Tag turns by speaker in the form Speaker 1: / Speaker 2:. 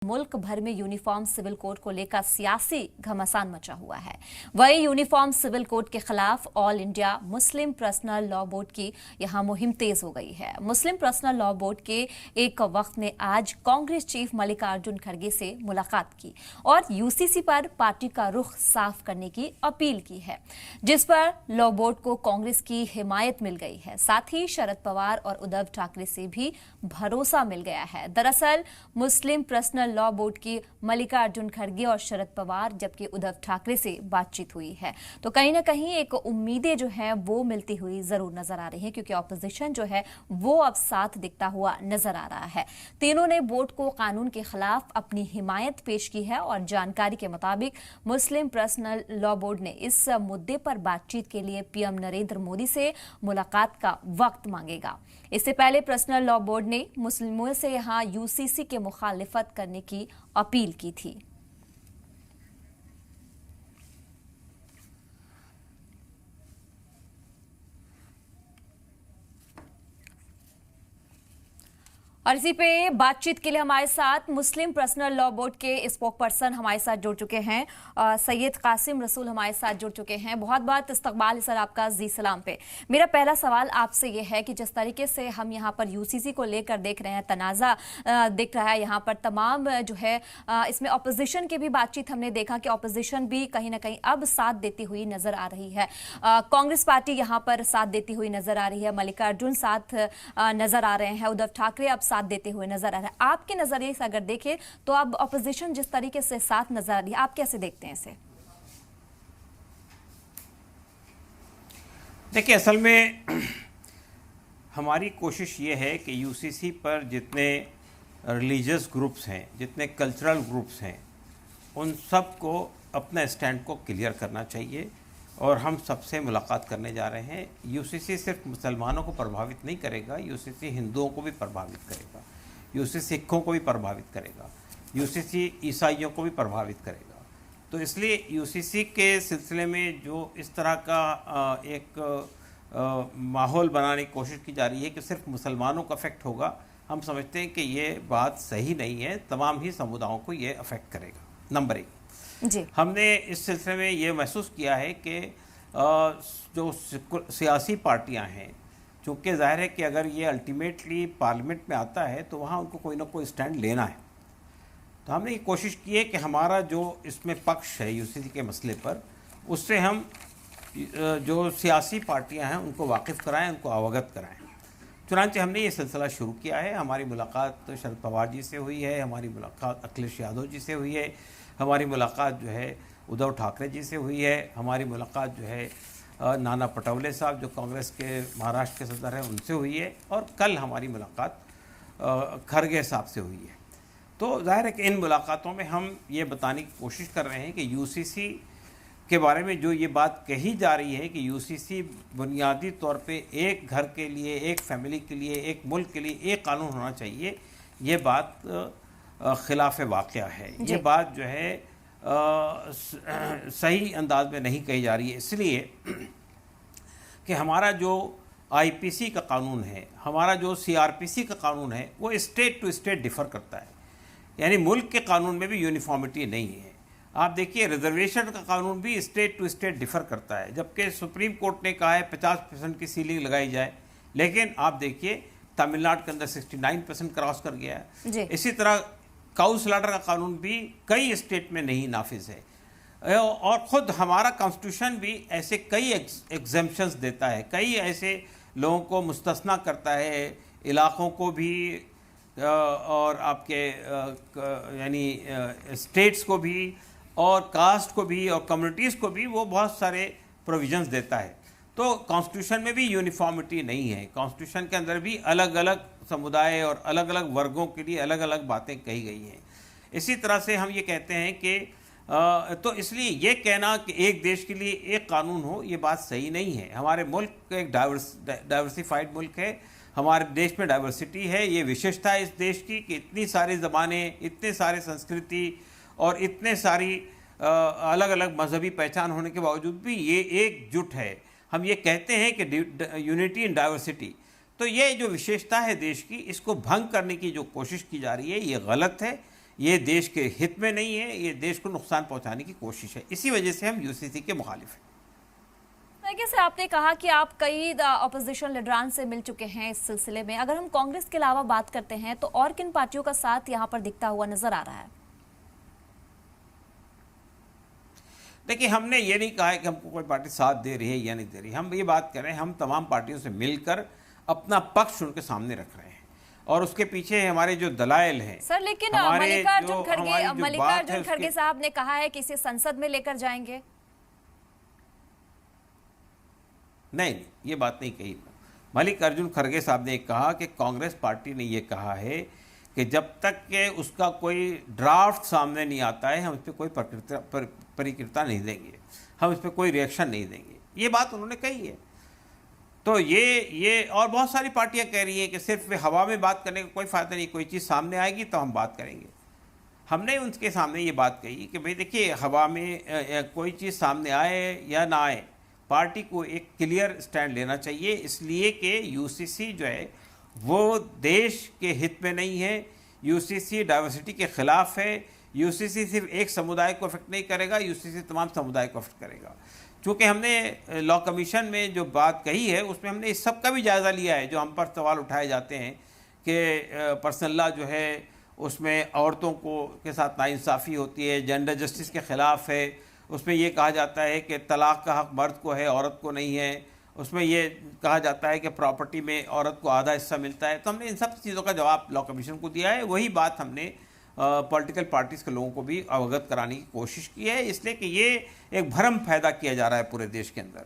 Speaker 1: मुल्क भर में यूनिफॉर्म सिविल कोड को लेकर सियासी घमासान मचा हुआ है। वही यूनिफॉर्म सिविल कोड के खिलाफ all India Muslim personal law board की यहां मुहिम तेज हो गई है। मुस्लिम पर्सनल लॉ बोर्ड के एक वक्त ने आज कांग्रेस चीफ मल्लिकार्जुन खड़गे से मुलाकात की और यूसीसी पर पार्टी का रुख साफ करने की अपील की है, जिस पर लॉ बोर्ड को कांग्रेस की हिमायत मिल गई है। साथ ही शरद पवार और उद्धव ठाकरे से भी भरोसा मिल गया है। दरअसल मुस्लिम पर्सनल लॉ बोर्ड की मल्लिकार्जुन खड़गे और शरद पवार जबकि उद्धव ठाकरे से बातचीत हुई है, तो कहीं ना कहीं एक उम्मीदें जो है वो मिलती हुई जरूर नजर आ रही है, क्योंकि ऑपोजिशन जो है वो अब साथ दिखता हुआ नजर आ रहा है। तीनों ने बोर्ड को कानून के खिलाफ अपनी हिमायत पेश की है और जानकारी के मुताबिक मुस्लिम पर्सनल लॉ बोर्ड ने इस मुद्दे पर बातचीत के लिए पीएम नरेंद्र मोदी से मुलाकात का वक्त मांगेगा। इससे पहले पर्सनल लॉ बोर्ड ने मुस्लिमों से यहां यूसीसी के मुखालिफत करने की अपील की थी। और इसी पे बातचीत के लिए हमारे साथ मुस्लिम पर्सनल लॉ बोर्ड के स्पोक पर्सन हमारे साथ जुड़ चुके हैं। सैयद कासिम रसूल हमारे साथ जुड़ चुके हैं। बहुत बहुत इस्तकबाल है सर आपका जी सलाम पे। मेरा पहला सवाल आपसे ये है कि जिस तरीके से हम यहाँ पर यूसीसी को लेकर देख रहे हैं, तनाज़ा दिख रहा है यहाँ पर तमाम जो है, इसमें अपोजिशन की भी बातचीत हमने देखा कि अपोजिशन भी कहीं ना कहीं अब साथ देती हुई नजर आ रही है। कांग्रेस पार्टी यहाँ पर साथ देती हुई नजर आ रही है, मल्लिकार्जुन साथ नजर आ रहे हैं, उद्धव ठाकरे अब साथ देते हुए नजर आ रहा है। आपके नजरिए से अगर देखें तो अब ऑपोजिशन जिस तरीके से साथ नजर आ रही है, आप कैसे देखते हैं इसे?
Speaker 2: देखिए, असल में हमारी कोशिश ये है कि यूसीसी पर जितने रिलीजियस ग्रुप्स हैं, जितने कल्चरल ग्रुप्स हैं, उन सब को अपना स्टैंड को क्लियर करना चाहिए और हम सबसे मुलाकात करने जा रहे हैं। यूसीसी सिर्फ मुसलमानों को प्रभावित नहीं करेगा, यूसीसी हिंदुओं को भी प्रभावित करेगा, यूसीसी सिखों को भी प्रभावित करेगा, यूसीसी ईसाइयों को भी प्रभावित करेगा। तो इसलिए यूसीसी के सिलसिले में जो इस तरह का एक माहौल बनाने की कोशिश की जा रही है कि सिर्फ मुसलमानों को अफेक्ट होगा, हम समझते हैं कि ये बात सही नहीं है। तमाम ही समुदायों को ये अफेक्ट करेगा। नंबर 1,
Speaker 1: जी,
Speaker 2: हमने इस सिलसिले में ये महसूस किया है कि जो सियासी पार्टियां हैं, चूँकि ज़ाहिर है कि अगर ये अल्टीमेटली पार्लियामेंट में आता है तो वहाँ उनको कोई ना कोई स्टैंड लेना है। तो हमने ये कोशिश की है कि हमारा जो इसमें पक्ष है यूसीसी के मसले पर, उससे हम जो सियासी पार्टियां हैं उनको वाकिफ़ कराएं, उनको अवगत कराएं। चुनांचे हमने ये सिलसिला शुरू किया है। हमारी मुलाकात शरद पवार जी से हुई है, हमारी मुलाकात अखिलेश यादव जी से हुई है, हमारी मुलाकात जो है उद्धव ठाकरे जी से हुई है, हमारी मुलाकात जो है नाना पटोले साहब जो कांग्रेस के महाराष्ट्र के सदर हैं उनसे हुई है, और कल हमारी मुलाकात खड़गे साहब से हुई है। तो जाहिर है कि इन मुलाकातों में हम ये बताने की कोशिश कर रहे हैं कि यूसीसी के बारे में जो ये बात कही जा रही है कि यूसीसी बुनियादी तौर पे एक घर के लिए, एक फैमिली के लिए, एक मुल्क के लिए एक कानून होना चाहिए, ये बात खिलाफ वाक़या है। ये बात जो है सही अंदाज में नहीं कही जा रही है, इसलिए कि हमारा जो आईपीसी का कानून है, हमारा जो सीआरपीसी का कानून है, वो स्टेट टू स्टेट डिफ़र करता है। यानी मुल्क के कानून में भी यूनिफॉर्मिटी नहीं है। आप देखिए, रिजर्वेशन का कानून भी स्टेट टू स्टेट डिफ़र करता है, जबकि सुप्रीम कोर्ट ने कहा है 50% की सीलिंग लगाई जाए, लेकिन आप देखिए तमिलनाडु के अंदर 69% क्रॉस कर गया है। इसी तरह काउ स्लॉटर का कानून भी कई स्टेट में नहीं नाफिज है, और ख़ुद हमारा कॉन्स्टिट्यूशन भी ऐसे कई एग्जेम्पशंस देता है, कई ऐसे लोगों को मुस्तस्ना करता है, इलाक़ों को भी और आपके यानी स्टेट्स को भी और कास्ट को भी और कम्युनिटीज़ को भी वो बहुत सारे प्रोविजंस देता है। तो कॉन्स्टिट्यूशन में भी यूनिफॉर्मिटी नहीं है, कॉन्स्टिट्यूशन के अंदर भी अलग अलग समुदाय और अलग अलग वर्गों के लिए अलग अलग बातें कही गई हैं। इसी तरह से हम ये कहते हैं कि तो इसलिए ये कहना कि एक देश के लिए एक कानून हो, ये बात सही नहीं है। हमारे मुल्क एक डाइवर्सिफाइड मुल्क है, हमारे देश में डाइवर्सिटी है। ये विशेषता है इस देश की कि इतनी सारी ज़बानें, इतने सारे संस्कृति और इतने सारी अलग अलग मजहबी पहचान होने के बावजूद भी ये एकजुट है। हम ये कहते हैं कि यूनिटी इन डाइवर्सिटी। तो ये जो विशेषता है देश की, इसको भंग करने की जो कोशिश की जा रही है, ये गलत है। ये देश के हित में नहीं है, ये देश को नुकसान पहुंचाने की कोशिश है। इसी वजह से हम यूसीसी के मुखालिफ हैं।
Speaker 1: देखिए सर, आपने कहा कि आप कई ऑपोजिशन लीडरान से मिल चुके हैं इस सिलसिले में। अगर हम कांग्रेस के अलावा बात करते हैं तो और किन पार्टियों का साथ यहाँ पर दिखता हुआ नजर आ रहा है?
Speaker 2: देखिए, हमने ये नहीं कहा है कि हमको कोई पार्टी साथ दे रही है या नहीं दे रही। हम ये बात कर रहे हैं, हम तमाम पार्टियों से मिलकर अपना पक्ष उनके सामने रख रहे हैं और उसके पीछे हमारे जो दलाइल हैं।
Speaker 1: सर लेकिन
Speaker 2: हमारे
Speaker 1: मल्लिकार्जुन खड़गे साहब ने कहा है कि इसे संसद में लेकर जाएंगे।
Speaker 2: नहीं, ये बात नहीं कही। मल्लिकार्जुन खड़गे साहब ने कहा कि कांग्रेस पार्टी ने ये कहा है कि जब तक के उसका कोई ड्राफ्ट सामने नहीं आता है हम इस पर कोई प्रतिक्रिया नहीं देंगे, हम इस पर कोई रिएक्शन नहीं देंगे। ये बात उन्होंने कही है। तो ये और बहुत सारी पार्टियां कह रही हैं कि सिर्फ हवा में बात करने का कोई फ़ायदा नहीं, कोई चीज़ सामने आएगी तो हम बात करेंगे। हमने उनके सामने ये बात कही कि भाई देखिए, हवा में कोई चीज़ सामने आए या ना आए, पार्टी को एक क्लियर स्टैंड लेना चाहिए, इसलिए कि यूसीसी जो है वो देश के हित में नहीं है। यूसीसी डाइवर्सिटी के ख़िलाफ़ है। यूसीसी सिर्फ एक समुदाय को अफेक्ट नहीं करेगा, यूसीसी तमाम समुदाय को अफेक्ट करेगा। चूँकि हमने लॉ कमीशन में जो बात कही है उसमें हमने इस सब का भी जायज़ा लिया है। जो हम पर सवाल उठाए जाते हैं कि पर्सनल लॉ जो है उसमें औरतों के साथ नाइंसाफ़ी होती है, जेंडर जस्टिस के ख़िलाफ़ है, उसमें ये कहा जाता है कि तलाक़ का हक़ मर्द को है, औरत को नहीं है, उसमें ये कहा जाता है कि प्रॉपर्टी में औरत को आधा हिस्सा मिलता है। तो हमने इन सब चीज़ों का जवाब लॉ कमीशन को दिया है। वही बात हमने पॉलिटिकल पार्टीज़ के लोगों को भी अवगत कराने की कोशिश की है, इसलिए कि ये एक भ्रम पैदा किया जा रहा है पूरे देश के अंदर।